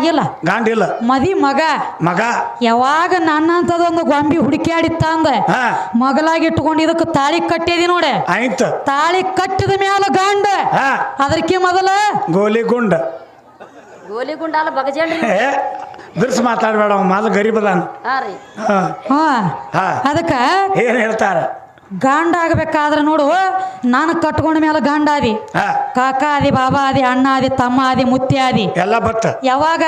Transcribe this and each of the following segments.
ಆಗಿಲ್ಲ ಗಾಂಡಿಲ್ಲ ಮದಿ ಮಗ ಮಗ ಯಾವಾಗ ನನ್ನಂತದೊಂದು ಗೊಂಬಿ ಹುಡುಕ್ಯಾಡಿತ್ತ ಅಂದ ಮಗಲಾಗಿ ಇಟ್ಕೊಂಡು ಇದಕ್ಕೆ ತಾಳಿ ಕಟ್ಟಿದಿ ನೋಡಿ ಆಯ್ತು ತಾಳಿ ಕಟ್ಟಿದ ಮ್ಯಾಲ ಗಂಡ ಅದಕ್ಕೆ ಮೊದಲ ಗೋಲಿಗುಂಡ ಗೋಲಿಗುಂಡ ಅಲ್ಲ ಬಗಜೇನ್ರಿ ಬಿರ್ಸ್ ಮಾತಾಡ್ಬೇಡ ಮಾದ ಗರೀಬದಾನ ಅದಕ್ಕ ಏನ್ ಹೇಳ್ತಾರ ಗಂಡ ಆಗ್ಬೇಕಾದ್ರೆ ನೋಡು ನಾನು ಕಟ್ಕೊಂಡ ಮೇಲೆ ಗಂಡ ಆದಿ ಕಾಕ ಆದಿ ಬಾಬಾ ಆದಿ ಅಣ್ಣ ಆದಿ ತಮ್ಮ ಆದಿ ಮುತ್ತಿ ಆದಿ ಎಲ್ಲ ಬತ್ತ ಯಾವಾಗ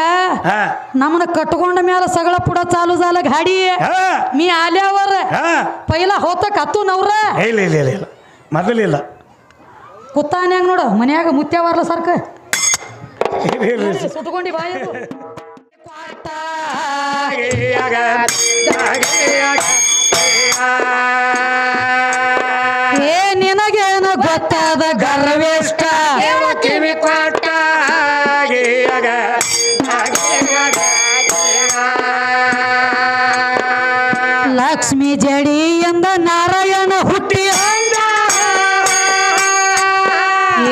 ನಮ್ಮನ್ನ ಕಟ್ಕೊಂಡ ಮೇಲೆ ಸಗಳ ಪುಡ ಚಾಲು ಜಾಲ ಗಾಡಿ ಮೀ ಆಲ್ಯಾವರ ಪೈಲ ಹೋತ ಕತ್ತು ನವ್ರ ಇಲ್ಲ ಇಲ್ಲ ಇಲ್ಲ ಇಲ್ಲ ಮೊದಲಿಲ್ಲ ಕುತ್ತಾನ್ಯಾಗ ನೋಡು ಮನ್ಯಾಗ ಮುತ್ಯಾವರ್ಲ ಸರ್ಕ ಸುಟ್ಕೊಂಡಿ ಬಾಯ ಏ ನಿನಗೇನು ಗೊತ್ತಾದ ಗರ್ವೇಷ್ಟ ಕಿವಿ ಕೊಟ್ಟ ಲಕ್ಷ್ಮಿ ಜಡಿ ಎಂದ ನಾರಾಯಣ ಹುಟ್ಟಿ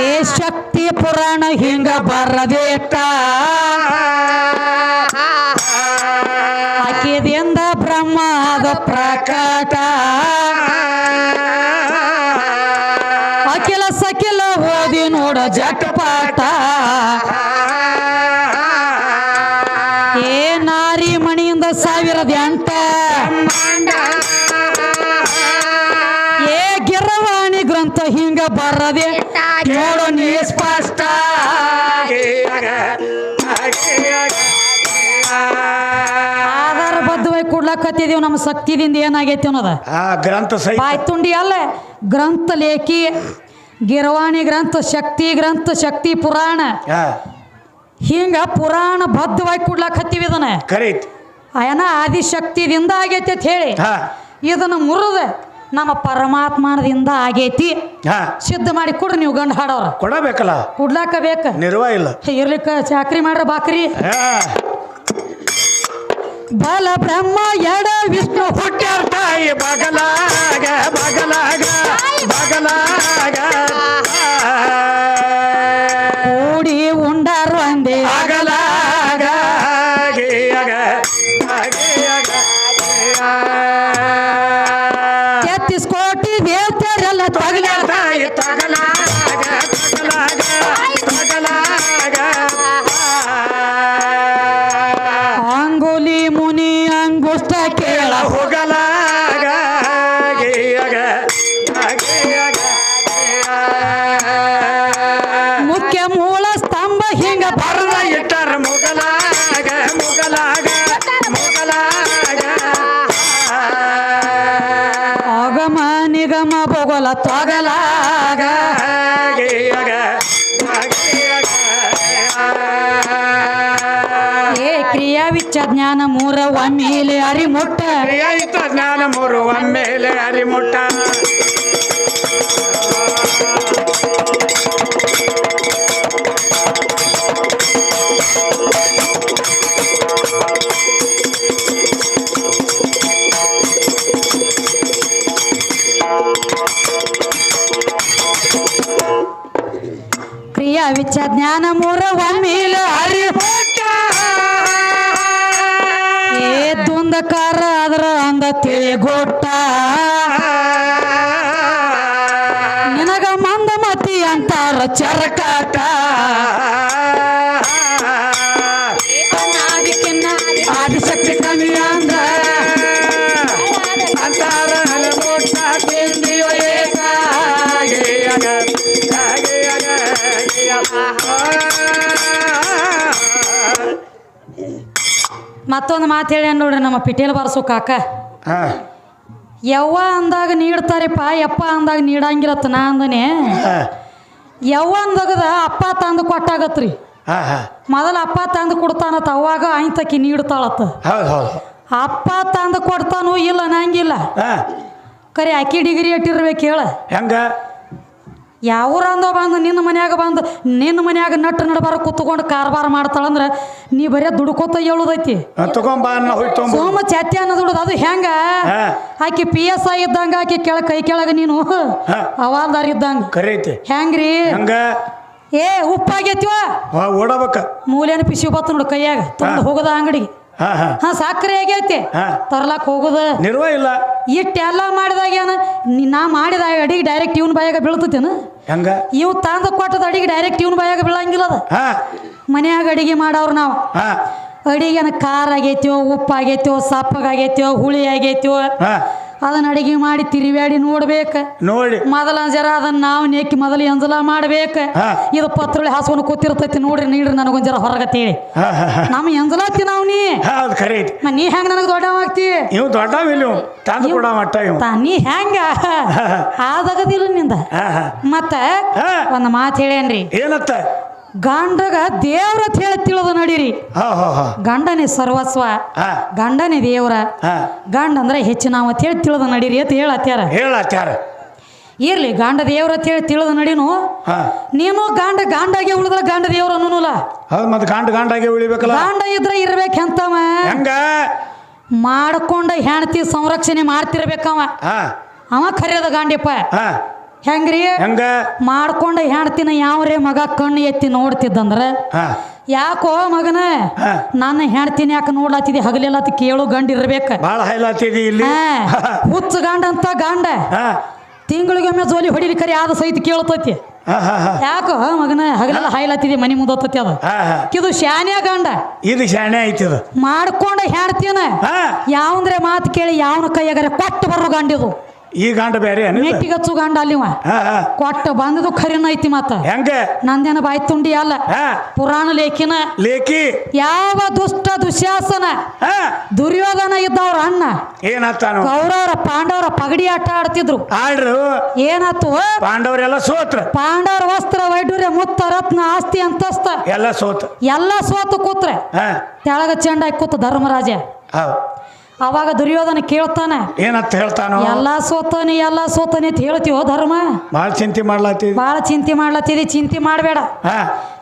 ಏ ಶಕ್ತಿ ಪುರಾಣ ಹಿಂಗ ಬರದೇಟ ಆಕಿದಿಂದ ಬ್ರಹ್ಮದ ಪ್ರಕಟ ಅಖಿಲ ಸಕಿಲ ಓದಿ ನೋಡ ಜಟಪಾಟ ಏ ನಾರಿ ಮಣಿಯಿಂದ 1008 ಏ ಗಿರವಾಣಿ ಗ್ರಂಥ ಹಿಂಗ ಬರದೆ ನೋಡು ನೀ ಸ್ಪಷ್ಟ ಆಧಾರಬದ್ಧವಾಗಿ ಕೊಡ್ಲಕತ್ತಿದೀವಿ ನಮ್ಮ ಶಕ್ತಿದಿಂದ ಏನಾಗೈತಿ ಅನ್ನೋದ ಗ್ರಂಥ ಬಾಯ್ ತುಂಡಿ ಅಲ್ಲ ಗ್ರಂಥ ಲೇಖಿ ಗಿರವಾಣಿ ಗ್ರಂಥ ಶಕ್ತಿ ಪುರಾಣ ಹಿಂಗ ಪುರಾಣ ಬದ್ಧವಾಗಿ ಕೊಡ್ಲಕತ್ತೀವಿ ಇದನ್ನ ಕರೀತ್ ಅಯ್ಯನ ಆದಿಶಕ್ತಿದಿಂದ ಆಗೈತಿ ಅಂತ ಹೇಳಿ ಇದನ್ನ ಮುರಿದ ನಮ್ಮ ಪರಮಾತ್ಮನದಿಂದ ಆಗೈತಿ ಸಿದ್ಧ ಮಾಡಿ ಕೊಡ್ರಿ ನೀವು ಗಂಡ ಹಾಡೋರ ಕೊಡಬೇಕಲ್ಲ ಕೊಡ್ಲಾಕ ಬೇಕ ನಿರ್ವಾ ಇಲ್ಲ ಇರ್ಲಿಕ್ಕ ಚಾಕ್ರಿ ಮಾಡ್ರ ಬಾಕ್ರಿ ಬಲ ಬ್ರಹ್ಮ ಎಡ ವಿಷ್ಣು ಹುಟ್ಟ್ಯಾರ ತಾಯಿ ಬಗಲಾಗ ಬಗಲಾಗ ಬಗಲಾಗ ಕೂಡಿ ಉಂಡಾರು ಅಂದೆ ಅಗಲಾಗ ಕೋಟಿ ದೇವತೆರೆಲ್ಲ ತಗಲ ತಾಯಿ ತಗಲಾಗ ತಗಲಾಗ ತಗಲಾಗ ಅಂಗುಲಿ ಮುನಿ ಅಂಗುಷ್ಟ ಕೇಳ ಹೋಗಲಾಗ ಮುಖ್ಯ ಮೂಲ ಸ್ತಂಭ ಹಿಂಗ ಬರದ ಇಟ್ಟರ ಮುಗಲಾಗ ಮುಗಲಾಗ ಮುಗಲಾಗ ಆಗಮ ನಿಗಮ ಭೋಗಲ ತೊಗಲಾಗ ಏ ಕ್ರಿಯಾ ವಿಚ್ಚ ಜ್ಞಾನ ಮೂರ ಒಮ್ಮೆಲೆ ಅರಿಮುಟ್ಟ ಜ್ಞಾನ ಮೂರು ಒಮ್ಮೆಲೆ ಅರಿಮುಟ್ಟ ಕ್ರಿಯಾ ವಿಚ್ಚ ಜ್ಞಾನ ಮೂರ ಒಮ್ಮೆಲೆ ಅರಿಮುಟ್ಟ ಏ ದುಂದಕಾರ ಅದರ ಅಂದ ತಿಳಿಗೊಟ್ಟ ನಿನಗ ಮಂದಮತಿ ಅಂತಾರ ಚರಕಾಟ ಆದಿಶಕ್ತಿ ಕಮ್ಮಿ ಅಂದ ಅಂತಾರ ಮುಟ್ಟ ತಿಂದಿಯೋ ಮತ್ತೊಂದು ಮಾತು ಹೇಳಿ ನೋಡ್ರಿ ನಮ್ಮ ಪಿಟೇಲ್ ಬಾರಸು ಕಾಕ ಯವ್ವ ಅಂದಾಗ ನೀಡ್ತಾರಪ್ಪ ಯಪ್ಪ ಅಂದಾಗ ನೀಡಂಗಿರತ್ತ ನಾ ಅಂದನೆ ಯವ್ವ ಅಂದಾಗದ ಅಪ್ಪ ತಂದು ಕೊಟ್ಟಾಗತ್ರಿ ಮೊದಲ ಅಪ್ಪ ತಂದು ಕೊಡ್ತಾನತ್ತ ಅವಾಗ ಆಯ್ತಕಿ ನೀಡ್ತಾಳತ್ತ ಅಪ್ಪ ತಂದು ಕೊಡ್ತಾನು ಇಲ್ಲ ನಂಗಿಲ್ಲ ಕರೆ ಅಕ್ಕಿ ಡಿಗ್ರಿ ಇಟ್ಟಿರ್ಬೇಕು ಹೇಳ ಹೆಂಗ ಯಾವ್ರ ಅಂದೋ ಬಂದು ನಿನ್ನ ಮನ್ಯಾಗ ಬಂದು ನಿನ್ನ ಮನ್ಯಾಗ ನಟ್ಟು ನಡಬಾರ ಕುತ್ಕೊಂಡು ಕಾರ್ಬಾರ ಮಾಡ್ತಾಳಂದ್ರ ನೀ ಬರೇ ದುಡ್ಕೋತ ಹೇಳುದೈತಿ ಸೋಮ ಚಾತ್ಯ ಅನ್ನೋ ದುಡ್ದು ಅದು ಹೆಂಗ ಆಕಿ PSI ಇದ್ದಂಗ ಆಕಿ ಕೈ ಕೆಳಗ ನೀನು ಅವಾಲ್ದಾರ ಇದ್ದಂಗ ಕರೀತಿ ಹೆಂಗ್ರಿ ಏ ಉಪ್ಪಾಗೈತಿವ ಓಡಬೇಕ ಮೂಲೆನ ಪಿಸಿ ಬತ್ತ ನೋಡು ಕೈಯಾಗ ತಂದು ಹೋಗೋದ ಅಂಗಡಿಗೆ ಹಾ ಹಾ ಹಾ ಸಕ್ಕರೆ ಆಗೈತಿ ಹಾ. ತರ್ಲಾಕ್ ಹೋಗುದ ನಿರ್ವ ಇಲ್ಲ ಇಟ್ಟೆಲ್ಲ ಮಾಡಿದಾಗ ಏನ ನಾ ಮಾಡಿದ ಅಡಿಗೆ ಡೈರೆಕ್ಟ್ ಇವನ್ ಬಾಯಾಗ ಬೀಳ್ತತೇನ ಹೆಂಗ ಇವ್ ತಂದ ಕೊಟ್ಟದ ಅಡಿಗೆ ಡೈರೆಕ್ಟ್ ಇವನ್ ಬಾಯಾಗ ಬೀಳಂಗಿಲ್ಲ ಅದ ಹಾ ಮನ್ಯಾಗ ಅಡಿಗೆ ಮಾಡವ್ರು ನಾವು ಹಾ ಅಡಿಗೆನ ಖಾರ ಆಗೈತೋ ಉಪ್ಪಾಗೈತೋ ಸಪ್ಪಗಾಗೈತೋ ಹುಳಿ ಆಗೈತೋ ಹಾ ಅದನ್ನ ಅಡಿಗೆ ಮಾಡಿ ತಿರುವ್ಯಾಡಿ ನೋಡ್ಬೇಕು ನೋಡಿ ಮೊದಲ ಜರ ಅದನ್ನ ನಾವು ನೆಕ್ಕಿ ಮೊದಲು ಎಂಜಲ ಮಾಡ್ಬೇಕು ಹಾ. ಇದು ಪತ್ರುಳಿ ಹಾಸ್ಕೊಂಡು ಕೂತಿರ್ತೈತಿ ನೋಡ್ರಿ ನೀಡ್ರಿ ನನಗೊಂದ್ ಜರ ಹೊರಗತ್ತೇಳಿ ಹಾ ಹಾ ಹಾ ನಮ್ಮ ಎಂಜಲಾತಿ ನಾವು ನೀ ಹೌದು ಖರೆ ಐತಿ ನೀ ಹೆಂಗ ನನಗೆ ದೊಡ್ಡವಾಗ್ತಿ ಇವ್ ದೊಡ್ಡವಿಲ್ಲ ಇವ್ ತಂದು ಕೊಡ ಮಟ್ಟ ಇವ್ ನೀ ಹೆಂಗ ಆದಾಗದಿಲ್ಲ ನಿಂದ ಹಾ ಹಾ ಮತ್ತ ಹಾ. ಒಂದ್ ಮಾತು ಹೇಳೇನ್ರಿ ಏನತ್ತ ಗಂಡಗ ದೇವ್ರತ್ ಹೇಳಿ ತಿಳಿದು ನಡೀರಿ ಹಾ ಹಾ ಹಾ ಗಂಡನೇ ಸರ್ವಸ್ವ ಹಾ ಗಂಡನೇ ದೇವ್ರ ಹಾ ಗಂಡ ಅಂದ್ರೆ ಹೆಚ್ಚಿನ ಅಂತ ಹೇಳಿ ತಿಳಿದು ನಡೀರಿ ಅಂತ ಹೇಳತ್ಯಾರ ಹೇಳತ್ಯಾರ ಇರ್ಲಿ ಗಂಡ ದೇವ್ರ ಅಂತ ಹೇಳಿ ತಿಳಿದು ನಡೀನು ಹಾ ನೀನು ಗಂಡಾಗೆ ಉಳಿದ್ರ ಗಂಡ ದೇವ್ರ ಅನ್ನೋಲ್ಲ ಹೌದು ಮತ್ತೆ ಗಂಡಾಗೆ ಉಳಿಬೇಕಲ್ಲ ಗಂಡ ಇದ್ರ ಇರ್ಬೇಕಂತವ ಹೆಂಗ ಮಾಡ್ಕೊಂಡ ಹೆಣ್ತಿ ಸಂರಕ್ಷಣೆ ಮಾಡ್ತಿರ್ಬೇಕವ ಹಾ ಅವ ಖರ್ಯದ ಗಾಂಡಿಪ್ಪ ಹಾ ಹೆಂಗ್ರಿ ಹೆಂಗ ಮಾಡ್ಕೊಂಡ ಹೆಣ್ತಿನ ಯಾವ್ರೇ ಮಗ ಕಣ್ಣು ಎತ್ತಿ ನೋಡ್ತಿದ್ದಂದ್ರ ಹಾ ಯಾಕೋ ಮಗನ ಹಾ. ನನ್ನ ಹೆಣ್ತಿನ ಯಾಕೆ ನೋಡ್ಲಾತಿದಿ ಹಗಲೆಲ್ಲ ಕೇಳು ಗಂಡ ಇರ್ಬೇಕ ಬಾಳ ಹೈಲಾತಿದಿ ಇಲ್ಲಿ ಹುಚ್ಚ ಗಂಡ ಅಂತ ಗಂಡ ಹಾ ತಿಂಗಳಿಗೊಮ್ಮೆ ಜೋಲಿ ಹೊಡಿಲಿ ಕರಿ ಆದ ಸಹಿತ ಕೇಳ್ತೈತಿ ಹಾ ಹಾ ಹಾ ಯಾಕೋ ಮಗನ ಹಗಲೆಲ್ಲ ಹಾಯ್ಲಾತಿದಿ ಮನಿ ಮುಂದತ್ತತಿ ಅದ ಹಾ ಹಾ ಇದು ಶಾನ್ಯ ಗಂಡ ಇದು ಶಾಣೆ ಐತಿದ ಮಾಡ್ಕೊಂಡ ಹೆಣ್ತಿನ ಹಾ ಯಾವಂದ್ರೆ ಮಾತು ಕೇಳಿ ಯಾವನ ಕೈಯಾಗರೆ ಕೊಟ್ಟು ಬರೋ ಗಂಡಿದು ಈ ಗಂಡ ಬೇರೆ ಮೆಟ್ಟಿಗಚ್ಚು ಗಂಡ ಅಲ್ಲಿವ ಹಾ ಹಾ ಕೊಟ್ಟು ಬಂದದು ಖರಿನ ಐತಿ ಮತ್ತ ಹೆಂಗ ನಂದೇನ ಬಾಯಿ ತುಂಡಿ ಅಲ್ಲ ಹಾ ಪುರಾಣ ಲೇಖಿನ ಲೇಖಿ ಯಾವ ದುಷ್ಟ ದುಶ್ಯಾಸನ ಹಾ ದುರ್ಯೋಧನ ಇದ್ದವ್ರ ಅಣ್ಣ ಏನಾತಾನು ಕೌರವರ ಪಾಂಡವರ ಪಗಡಿ ಆಟ ಆಡ್ತಿದ್ರು ಆಡ್ರು ಏನಾತು ಪಾಂಡವರೆಲ್ಲ ಸೋತ್ರ ಪಾಂಡವರ ವಸ್ತ್ರ ವೈಡೂರ್ಯ ಮುತ್ತ ರತ್ನ ಆಸ್ತಿ ಅಂತಸ್ತ ಎಲ್ಲ ಸೋತ ಎಲ್ಲ ಸೋತು ಕೂತ್ರೆ ಹಾ ತೆಳಗ ಚೆಂಡಾಗಿ ಕೂತ ಧರ್ಮರಾಜ ಹೌದು ಅವಾಗ ದುರ್ಯೋಧನ ಕೇಳ್ತಾನೆ ಏನಂತ ಹೇಳ್ತಾನೋ ಎಲ್ಲಾ ಸೋತಾನೆ ಅಂತ ಹೇಳ್ತೀವೋ ಧರ್ಮ ಭಾಳ ಚಿಂತೆ ಮಾಡ್ಲಾತಿ ಬಾಳ ಚಿಂತೆ ಮಾಡ್ಲತ್ತಿದಿ ಚಿಂತೆ ಮಾಡಬೇಡ ಹಾ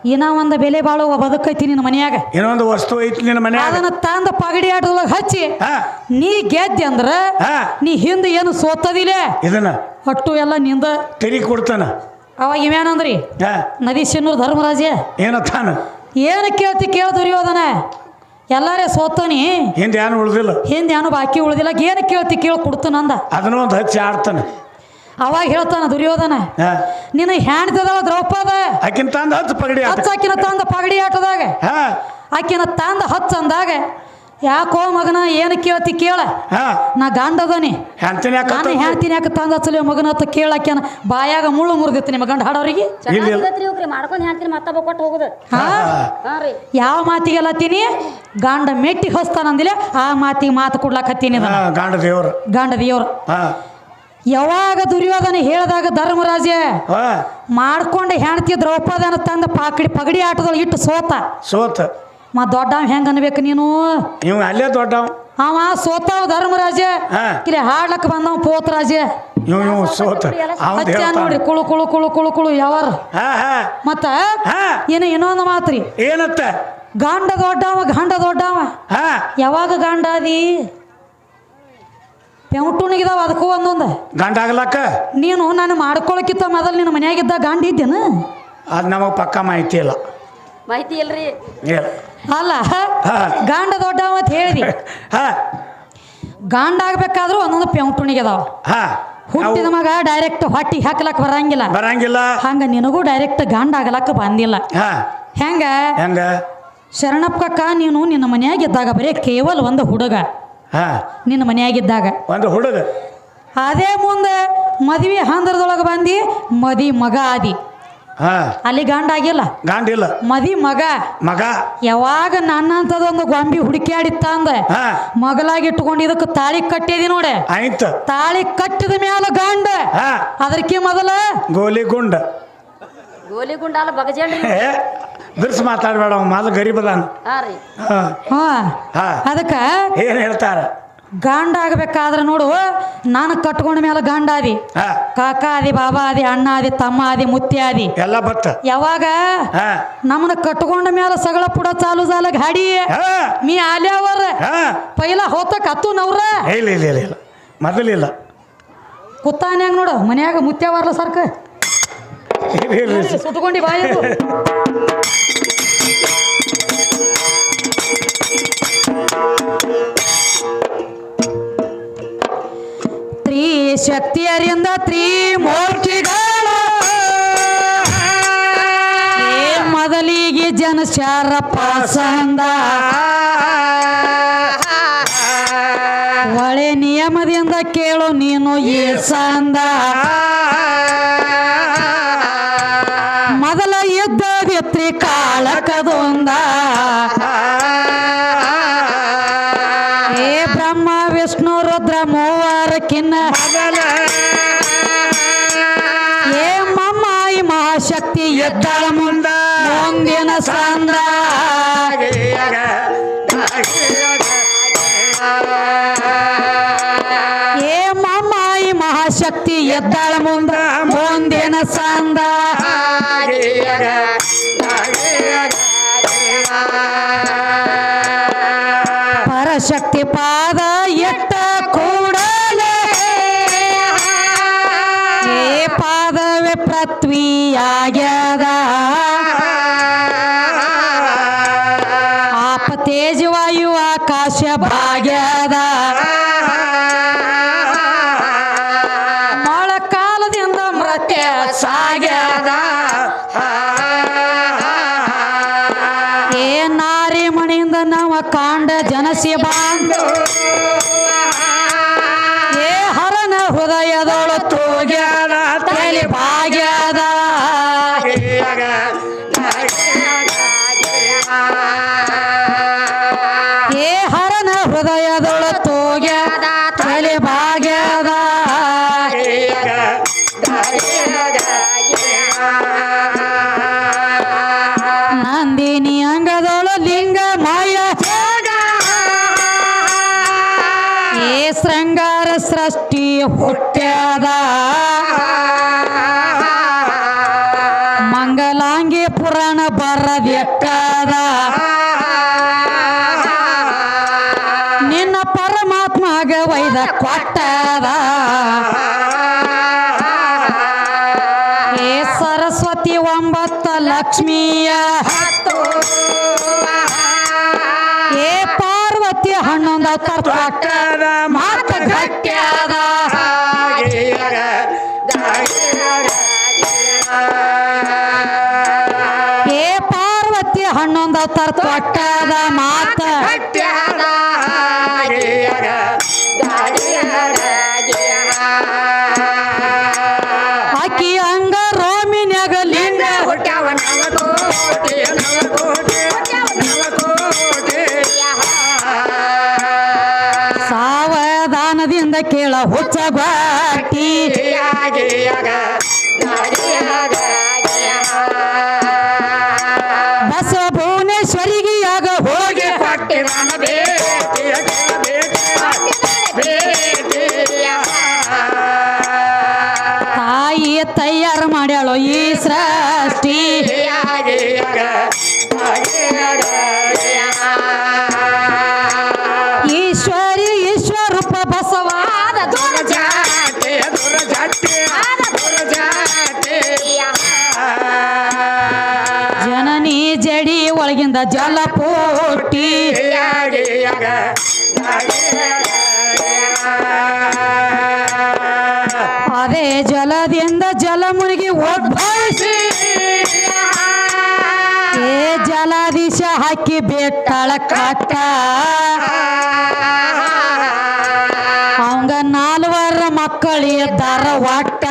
ಇನ್ನ ಒಂದು ಬೆಲೆ ಬಾಳುವ ಬದುಕೈತಿ ನಿನ್ನ ಮನ್ಯಾಗ ಇನ್ನೊಂದು ವಸ್ತು ಐತಿ ನಿನ್ನ ಮನ್ಯಾಗ ಅದನ್ನ ತಂದ ಪಗಡಿ ಆಟದೊಳಗೆ ಹಚ್ಚಿ ಹಾ ನೀ ಗೆದ್ದೆ ಅಂದ್ರ ಹಾ ನೀ ಹಿಂದೆ ಏನು ಸೋತದಿಲ್ಲ ಇದನ್ನ ಅಟ್ಟು ಎಲ್ಲ ನಿಂದ ತೆರಿ ಕೊಡ್ತಾನ ಅವಾಗ ಇವೇನಂದ್ರಿ ಹಾ ನದಿ ಸಿನ್ನೂರು ಧರ್ಮರಾಜ ಏನತ್ತಾನ ಏನು ಕೇಳ ದುರ್ಯೋಧನ ಎಲ್ಲಾರೇ ಸೋತನಿ ಹಿಂದೆ ಏನು ಉಳ್ದಿಲ್ಲ ಹಿಂದೆ ಏನು ಬಾಕಿ ಉಳ್ದಿಲ್ಲ ಏನು ಕೇಳ ಕೊಡ್ತಾನಂದ ಅದನ್ನ ಒಂದು ಹಚ್ಚಿ ಆಡ್ತಾನ ಅವಾಗ ಹೇಳ್ತಾನ ದುರ್ಯೋಧನ ಹಾ ನಿನ್ನ ಹೆಣ್ತದಳ ದ್ರೌಪದ ಆಕಿನ ತಂದ ಹಚ್ಚ ಪಗಡಿ ಆಟ ಆಕಿನ ತಂದ ಪಗಡಿ ಆಟದಾಗ ಹಾ ಆಕಿನ ತಂದ ಅಂದಾಗ ಯಾಕೋ ಮಗನ ಏನು ಕೇಳ ಹಾ ನಾ ಗಂಡದನಿ ಹೆಂಡ್ತಿನ ಯಾಕ ನಾನು ಹೇಳ್ತೀನಿ ಯಾಕೆ ತಂದ ಹಚ್ಚಲಿ ಮಗನ ಹತ್ತ ಕೇಳಾಕ್ಯಾನ ಬಾಯಾಗ ಮುಳ್ಳು ಮುರಿದಿತ್ತು ನಿಮ್ಮ ಗಂಡ ಹಾಡೋರಿಗೆ ಮಾಡ್ಕೊಂಡ್ ಹೇಳ್ತೀನಿ ಮತ್ತೊಬ್ಬ ಕೊಟ್ಟು ಹೋಗುದು ಹಾ ಹಾ ರೀ ಯಾವ ಮಾತಿಗೆಲ್ಲ ಹತ್ತೀನಿ ಗಂಡ ಮೆಟ್ಟಿಗೆ ಹಸ್ತಾನಂದಿಲ್ಲ ಆ ಮಾತಿಗೆ ಮಾತು ಕೊಡ್ಲಾಕತ್ತೀನಿ ಹಾ ಗಂಡ ದೇವ್ರ ಗಂಡ ದೇವ್ರು ಹಾ ಯಾವಾಗ ದುರ್ಯೋಧನ ಹೇಳಿದಾಗ ಧರ್ಮರಾಜ ಹಾ ಮಾಡ್ಕೊಂಡು ಹೆಣ್ತಿ ದ್ರೌಪದನ ತಂದ ಪಗಡಿ ಆಟದೊಳಗೆ ಇಟ್ಟು ಸೋತ ದೊಡ್ಡವ ಹೆಂಗ ಅನ್ಬೇಕು ನೀನು ಇವ್ ಅಲ್ಲೇ ದೊಡ್ಡವ ಅವ ಸೋತಾವ ಧರ್ಮರಾಜ ಹಾ ಇಲ್ಲಿ ಹಾಡ್ಲಕ್ಕ ಬಂದವ ಪೋತರಾಜ ಇವ್ ಸೋತ ಅವ್ನ್ ಹಚ್ಚ ಹೇಳ್ತಾನ ನೋಡ್ರಿ ಕುಳು ಯಾವಾರ ಹಾ ಹಾ ಮತ್ತ ಹಾ ಇನ್ನೊಂದು ಮಾತ್ರಿ ಏನತ್ತ ಗಂಡ ದೊಡ್ಡವ ಹಾ ಯಾವಾಗ ಗಂಡ ಅದಿ ಪೆಂಟುಣಿಗಿದಾವ ಅದಕ್ಕೂ ಒಂದೊಂದು ಗಂಡ ಆಗ್ಲಕ್ಕ ನೀನು ನಾನು ಮಾಡ್ಕೊಳಕ್ಕಿಂತ ಮೊದಲು ನಿನ್ನ ಮನ್ಯಾಗಿದ್ದ ಗಂಡ ಇದ್ದೇನ ಅದು ನಮಗೆ ಪಕ್ಕ ಮಾಹಿತಿ ಇಲ್ಲ ಮಾಹಿತಿ ಇಲ್ರಿ ಇಲ್ಲ ಅಲ್ಲ ಹಾ. ಗಂಡ ದೊಡ್ಡವ ಅಂತ ಹೇಳಿದಿ ಹಾ ಗಂಡ ಆಗ್ಬೇಕಾದ್ರೂ ಒಂದೊಂದು ಪೆಂಟುಣಿಗಿದಾವ ಹಾ ಹುಟ್ಟಿದ ಮಗ ಡೈರೆಕ್ಟ್ ಹೊಟ್ಟಿಗೆ ಹಾಕ್ಲಕ್ ಬರಂಗಿಲ್ಲ ಬರಂಗಿಲ್ಲ ಹಂಗ ನಿನಗೂ ಡೈರೆಕ್ಟ್ ಗಂಡ ಆಗ್ಲಕ್ಕ ಬಂದಿಲ್ಲ ಹಾ ಹೆಂಗ ಹೆಂಗ ಶರಣಪ್ಪಕ್ಕ ನೀನು ನಿನ್ನ ಮನ್ಯಾಗಿದ್ದಾಗ ಬರೀ ಕೇವಲ ಒಂದು ಹುಡುಗ ಹಾ ನಿನ್ನ ಮನ್ಯಾಗಿದ್ದಾಗ ಒಂದು ಹುಡುಗ ಅದೇ ಮುಂದೆ ಮದ್ವಿ ಹಂದರದೊಳಗೆ ಬಂದು ಮಗ ಆದಿ ಹಾ ಅಲ್ಲಿ ಗಂಡ ಆಗಿಲ್ಲ ಗಂಡಿಲ್ಲ ಮಗ ಮಗ ಯಾವಾಗ ನನ್ನಂತದೊಂದು ಗೊಂಬಿ ಹುಡುಕ್ಯಾಡಿತ್ತ ಅಂದ ಹಾ ಮಗಲಾಗಿ ಇಟ್ಕೊಂಡು ಇದಕ್ಕೆ ತಾಳಿ ಕಟ್ಟಿದಿ ನೋಡೆ ಆಯ್ತು ತಾಳಿ ಕಟ್ಟಿದ ಮ್ಯಾಲ ಗಂಡ ಹಾ ಅದಕ್ಕೆ ಮೊದಲ ಗೋಲಿಗುಂಡ ಗೋಲಿಗುಂಡ ಅಲ್ಲ ಬಗಜೇಳ್ರಿ ಬಿರ್ಸ್ ಮಾತಾಡ್ಬೇಡ ಮಾದ ಗರೀಬ್ ಅದಾನ ಹಾ ರೀ ಹಾ ಹಾ ಹಾ ಅದಕ್ಕ ಏನ್ ಹೇಳ್ತಾರ ಗಂಡ ಆಗ್ಬೇಕಾದ್ರೆ ನೋಡು ನಾನು ಕಟ್ಕೊಂಡ ಮೇಲೆ ಗಂಡ ಆದಿ ಹಾ ಕಾಕ ಆದಿ ಬಾಬಾ ಆದಿ ಅಣ್ಣ ಆದಿ ತಮ್ಮ ಆದಿ ಮುತ್ತಿ ಆದಿ ಎಲ್ಲ ಬತ್ತ ಯಾವಾಗ ಹಾ ನಮ್ಮನ್ನ ಕಟ್ಕೊಂಡ ಮೇಲೆ ಸಗಳ ಪುಡ ಚಾಲು ಗಾಡಿ ಹಾ ಮೀ ಆಲ್ಯಾವರ ಹಾ ಪೈಲ ಹೋತ ಕತ್ತು ನವ್ರ ಇಲ್ಲ ಇಲ್ಲ ಇಲ್ಲ ಇಲ್ಲ ಮೊದಲಿಲ್ಲ ಕುತ್ತಾನ್ಯಾಗ ನೋಡು ಮನ್ಯಾಗ ಮುತ್ಯಾವರ್ಲ ಸರ್ಕ ಇರ್ಲಿ. ಸುಟ್ಕೊಂಡಿ ಬಾಯದು ತ್ರಿಶಕ್ತಿಯರಿಂದ ತ್ರಿಮೂರ್ತಿಗಳ ಮೊದಲಿಗೆ ಜನಶಾರ ಪಸಂದ ಒಳೆ ನಿಯಮದಿಂದ ಕೇಳು ನೀನು ಈ ಸಂದ ಮೊದಲ ಯುದ್ಧ ವ್ಯಕ್ತಿ ಕಾಳಕದೊಂದ ಏ ಬ್ರಹ್ಮ ವಿಷ್ಣು ರುದ್ರ ಮೂವರಕ್ಕಿನ್ನ ಏ ಮಮ್ಮಾಯಿ ಮಹಾಶಕ್ತಿ ಎದ್ದಾಳ ಮುಂದ ಮುಂದಿನ ಸಂದ ಏ ಮಮ್ಮಾಯಿ ಮಹಾಶಕ್ತಿ ಎದ್ದಾಳ ಮುಂದ ಮುಂದಿನ ಸಂದ ಪರಶಕ್ತಿ ಪಾದ ಎಟ್ಟ ಕೂಡಲೇ ಏ ಪಾದವೇ ಪೃಥ್ವಿಯಾಗ್ಯದ ಆಪ ತೇಜವಾಯು ಆಕಾಶ ಭಾಗ್ಯದ ಮೊಳಕಾಲದಿಂದ ಮೃತ್ಯ ಸಾಗ್ಯದ ಏ ನಾರಿ ಮಣಿಯಿಂದ ನಾವು ಕಾಂಡ ಜನಸಿ ಬಾಂಡು ಏ ಹರನ ಹೃದಯದೊಳು ತೂಗ್ಯದ ತಲೆ ಭಾಗ್ಯದ ಏ ಹರನ ಹೃದಯದೊಳು ತೂಗ್ಯದ ತಲೆ ಭಾಗ್ಯದ ನಂದಿನಿ ಅಂಗದೊಳು ಲಿಂಗ ಮಾಯ ಏ ಶೃಂಗಾರ ಸೃಷ್ಟಿ ಹುಟ್ಟ್ಯದ ಮಂಗಲಾಂಗಿ ಪುರಾಣ ಬರದೆಟ್ಟದ ನಿನ್ನ ಪರಮಾತ್ಮಗ ವೈದ ಕೊಟ್ಟದ ಏ ಸರಸ್ವತಿ 9 ಲಕ್ಷ್ಮಿಯ ಏ ಪಾರ್ವತಿ 11 ಕೊಟ್ಟದ ಮಾತ ಗಟ್ಟ್ಯದ ಏ ಪಾರ್ವತಿ 11 ಕೊಟ್ಟದ ಮಾತ ಆಕಿ ಅಂಗ ರೋಮಿನ್ಯಾಗ ಲಿಂಗ ಸಾವಧಾನದಿಂದ ಕೇಳ ಹುಚ್ಚ ಗಾಟಿ ಬಸವ ಭುವನೇಶ್ವರಿಗೆ ಆಗ ಹೋಗಿ ತಾಯಿ ತಯಾರು ಮಾಡ್ಯಾಳು ಈ ಸೃಷ್ಟಿ ಈಶ್ವರಿ ಈಶ್ವರೂಪ ಬಸವಾದ ಜನನಿ ಜಡಿ ಒಳಗಿಂದ ಜಲಪೋಟಿ ಅದೇ ಜಲದಿಂದ ಜಲ ಮುಳುಗಿ ಉದ್ಭವಿಸಿ ಏ ಜಲಾಧೀಶ ಹಾಕಿ ಬೆಟ್ಟಳ ಕಟ್ಟ ಅವಂಗ 4 ಮಕ್ಕಳಿದ್ದಾರ ಒಟ್ಟ